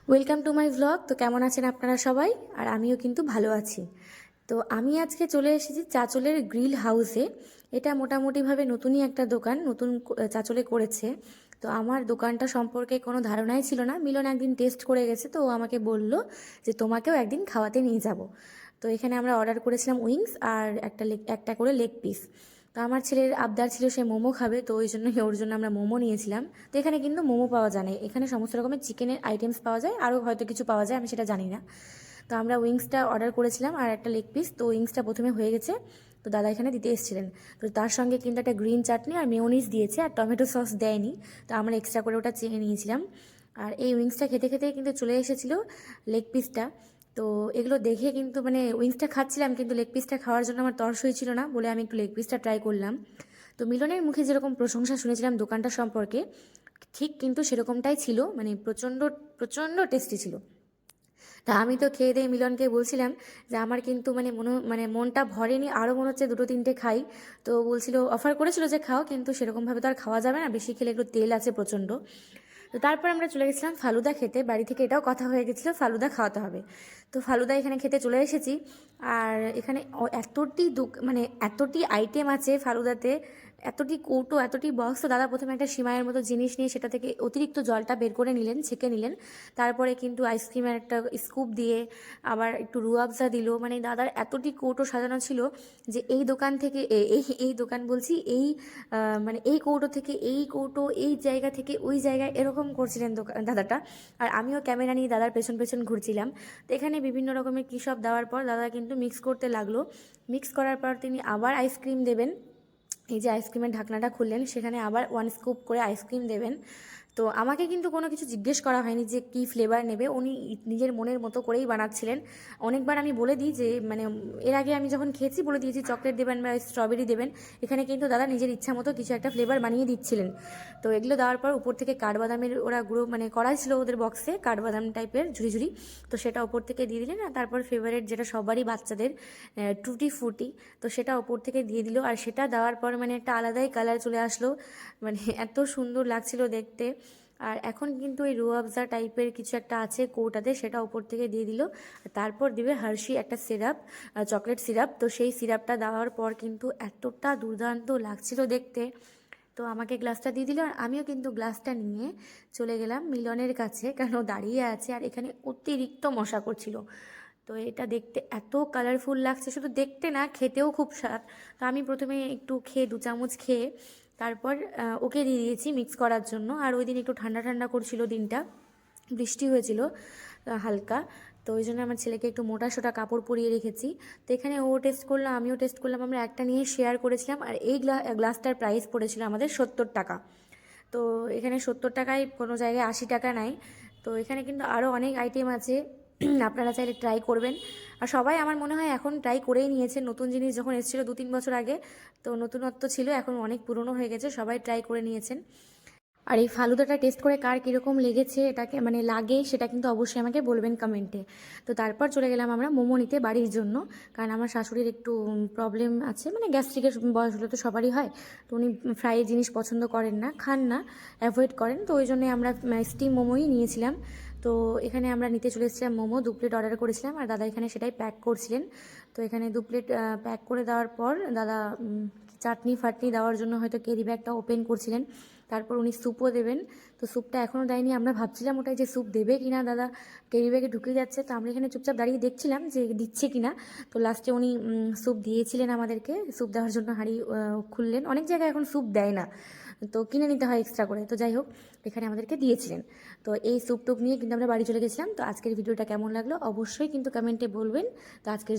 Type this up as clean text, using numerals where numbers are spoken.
Welcome to my vlog. তো কেমন আছেন আপনারা সবাই? আর আমিও কিন্তু ভালো আছি। তো আমি আজকে চলে এসেছি চাঁচলের গ্রিল হাউসে। এটা মোটামুটিভাবে নতুনই একটা দোকান, নতুন চাঁচলে করেছে। তো আমার দোকানটা সম্পর্কে কোনো ধারণাই ছিল না। মিলন একদিন টেস্ট করে গেছে, তো ও আমাকে বলল যে তোমাকেও একদিন খাওয়াতে নিয়ে যাব। তো এখানে আমরা অর্ডার করেছিলাম উইংস আর একটা করে লেগ পিস। তো আমার ছেলের আবদার ছিল সে মোমো খাবে, তো ওই জন্য ওর জন্য আমরা মোমো নিয়েছিলাম। তো এখানে কিন্তু মোমো পাওয়া যায় না, এখানে সমস্ত রকমের চিকেনের আইটেমস পাওয়া যায়, আরও হয়তো কিছু পাওয়া যায়, আমি সেটা জানি না। তো আমরা উইংসটা অর্ডার করেছিলাম আর একটা লেগ পিস। তো উইংসটা প্রথমে হয়ে গেছে, তো দাদা এখানে দিতে এসেছিলেন। তো তার সঙ্গে কিন্তু একটা গ্রিন চাটনি আর মেয়োনিজ দিয়েছে, আর টমেটো সস দেয়নি। তো আমরা এক্সট্রা করে ওটা চেয়ে নিয়েছিলাম। আর এই উইংসটা খেতে খেতে কিন্তু চলে এসেছিলো লেগ পিসটা। তো এগুলো দেখে কিন্তু মানে উইংসটা খাচ্ছিলাম, কিন্তু লেগ পিসটা খাওয়ার জন্য আমার তর্স হয়েছিল না বলে আমি একটু লেগ পিসটা ট্রাই করলাম। তো মিলনের মুখে যেরকম প্রশংসা শুনেছিলাম দোকানটা সম্পর্কে, ঠিক কিন্তু সেরকমটাই ছিল, মানে প্রচণ্ড প্রচণ্ড টেস্টি ছিল। তা আমি তো খেয়ে দিয়ে মিলনকে বলছিলাম যে আমার কিন্তু মানে মনটা ভরেনি, আরও মনে হচ্ছে দুটো তিনটে খাই। তো বলছিল, অফার করেছিল যে খাও, কিন্তু সেরকমভাবে তো আর খাওয়া যাবে না, বেশি খেলে একটু তেল আছে প্রচণ্ড। তো তারপর আমরা চলে গেছিলাম ফালুদা খেতে, বাড়ি থেকে এটাও কথা হয়ে গেছিলো ফালুদা খাওয়াতে হবে। তো ফালুদা এখানে খেতে চলে এসেছি। আর এখানে মানে এতটি আইটেম আছে ফালুদাতে, এতটি কৌটো, এতটি বক্স। তো দাদা প্রথমে একটা সিমাইয়ের মতো জিনিস নিয়ে সেটা থেকে অতিরিক্ত জলটা বের করে নিলেন, ছেঁকে নিলেন। তারপরে কিন্তু আইসক্রিমের একটা স্কুপ দিয়ে আবার একটু রুয়াবজা দিল। মানে দাদার এতটি কৌটো সাজানো ছিল যে এই দোকান থেকে এই দোকান বলছি, মানে এই কৌটো থেকে এই কৌটো, এই জায়গা থেকে ওই জায়গায়, এরকম করছিলেন দাদাটা। আর আমিও ক্যামেরা নিয়ে দাদার পেছন পেছন ঘুরছিলাম। তো এখানে বিভিন্ন রকমের কী সব দেওয়ার পর দাদা কিন্তু মিক্স করতে লাগলো। মিক্স করার পর তিনি আবার আইসক্রিম দেবেন। এই যে আইসক্রিমের ঢাকনাটা খুললেন, সেখানে আবার 1 স্কুপ করে আইসক্রিম দেবেন। তো আমাকে কিন্তু কোনো কিছু জিজ্ঞেস করা হয়নি যে কী ফ্লেভার নেবে, উনি নিজের মনের মতো করেই বানাচ্ছিলেন। অনেকবার আমি বলে দিই যে মানে এর আগে আমি যখন খেয়েছি বলে দিয়েছি চকলেট দেবেন বা স্ট্রবেরি দেবেন। এখানে কিন্তু দাদা নিজের ইচ্ছা মতো কিছু একটা ফ্লেভার বানিয়ে দিচ্ছিলেন। তো এগুলো দেওয়ার পর উপর থেকে কাঠবাদামের ওরা গুঁড়ো মানে করাই ছিল ওদের বক্সে, কাঠবাদাম টাইপের ঝুড়ি ঝুড়ি। তো সেটা ওপর থেকে দিয়ে দিলেন। আর তারপর ফেভারিট যেটা সবারই বাচ্চাদের, টুটি ফুটি, তো সেটা ওপর থেকে দিয়ে দিল। আর সেটা দেওয়ার পর মানে একটা আলাদাই কালার চলে আসলো, মানে এত সুন্দর লাগছিল দেখতে। আর এখন কিন্তু এই রুয়াবজা টাইপের কিছু একটা আছে কৌটাতে, সেটা ওপর থেকে দিয়ে দিল। তারপর দিবে হার্শি একটা সিরাপ, চকলেট সিরাপ। তো সেই সিরাপটা দেওয়ার পর কিন্তু এতটা দুর্দান্ত লাগছিল দেখতে। তো আমাকে গ্লাসটা দিয়ে দিল, আর আমিও কিন্তু গ্লাসটা নিয়ে চলে গেলাম মিলনের কাছে, কারণ ও দাঁড়িয়ে আছে আর এখানে অতিরিক্ত মশা করছিল। তো এটা দেখতে এত কালারফুল লাগছে, শুধু দেখতে না, খেতেও খুব স্বাদ। তো আমি প্রথমে একটু খেয়ে 2 চামচ খেয়ে তারপর ওকে দিয়ে দিয়েছি মিক্স করার জন্য। আর ওই দিন একটু ঠান্ডা ঠান্ডা করছিল দিনটা, বৃষ্টি হয়েছিল হালকা। তো ওই জন্য আমার ছেলেকে একটু মোটা সোটা কাপড় পরিয়ে রেখেছি। তো এখানে ও টেস্ট করলো, আমিও টেস্ট করলাম, আমরা একটা নিয়ে শেয়ার করেছিলাম। আর এই গ্লাসটার প্রাইস পড়েছিল আমাদের 70 টাকা। তো এখানে 70 টাকায় কোনো জায়গায় 80 টাকা নেয়। তো এখানে কিন্তু আরও অনেক আইটেম আছে, আপনারা চাইলে ট্রাই করবেন। আর সবাই আমার মনে হয় এখন ট্রাই করেই নিয়েছে, নতুন জিনিস যখন এসেছিলো 2-3 বছর আগে, তো নতুনত্ব ছিল, এখন অনেক পুরনো হয়ে গেছে, সবাই ট্রাই করে নিয়েছেন। আর এই ফালুদাটা টেস্ট করে কার কীরকম লেগেছে, এটাকে মানে লাগে, সেটা কিন্তু অবশ্যই আমাকে বলবেন কমেন্টে। তো তারপর চলে গেলাম আমরা মোমো নিতে বাড়ির জন্য, কারণ আমার শাশুড়ির একটু প্রবলেম আছে, মানে গ্যাস্ট্রিকের বয়স হলে তো সবারই হয়। তো উনি ফ্রাই জিনিস পছন্দ করেন না, খান না, অ্যাভয়েড করেন। তো ওই জন্যে আমরা স্টিম মোমোই নিয়েছিলাম। তো এখানে আমরা নিতে চলে এসেছিলাম মোমো, 2 প্লেট অর্ডার করেছিলাম, আর দাদা এখানে সেটাই প্যাক করছিলেন। তো এখানে 2 প্লেট প্যাক করে দেওয়ার পর দাদা চাটনি ফাটনি দেওয়ার জন্য হয়তো ক্যারি ব্যাগটা ওপেন করছিলেন। তারপর উনি স্যুপও দেবেন। তো স্যুপটা এখনও দেয়নি, আমরা ভাবছিলাম ওটাই যে স্যুপ দেবে কিনা, দাদা ক্যারি ব্যাগে ঢুকে যাচ্ছে। তো আমরা এখানে চুপচাপ দাঁড়িয়ে দেখছিলাম যে দিচ্ছে কিনা। তো লাস্টে উনি স্যুপ দিয়েছিলেন আমাদেরকে, স্যুপ দেওয়ার জন্য হাঁড়ি খুললেন। অনেক জায়গায় এখন স্যুপ দেয় না, তো কিনে নিতে হয় এক্সট্রা করে। তো যাই হোক, এখানে আমাদেরকে দিয়েছিলেন। তো এই স্যুপ টুপ নিয়ে কিন্তু আমরা বাড়ি চলে গেছিলাম। তো আজকের ভিডিওটা কেমন লাগলো অবশ্যই কিন্তু কমেন্টে বলবেন। তো আজকের